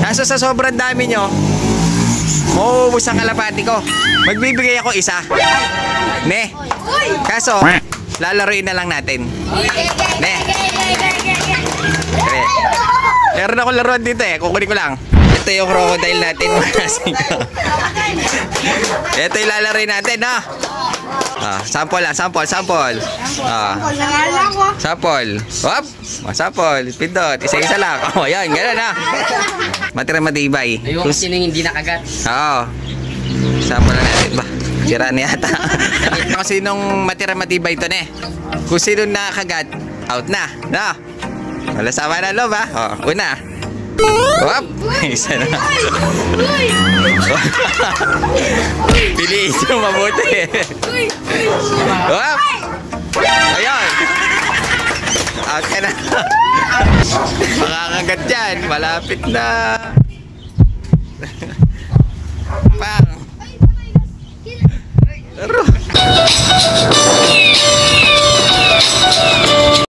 Kaso sa sobrang dami nyo, mauubos ang kalapati ko. Magbibigay ako isa. Ne. Kaso, lalaruin na lang natin. Ne. Meron ako laruan dito eh. Kukunin ko lang. Ito yung crocodile natin. Ito yung lalaroin natin, no? Sample lang, sample. Sample. Hop. Sample. Pindot. Isa-isa lang. Ayan, gano'n na. Matira matibay. Ayun sino yung hindi nakagat. Oo. Sample lang natin ba? Sira na yata. Kung sinong matira matibay ito na eh. Kung sino nakagat, out na. No? Wala sama na loob ha. Una. Hop. Isa na. Piliin yung mabuti. Hop. Ayun. Out ka na. Makakagat yan. Malapit na. Pang.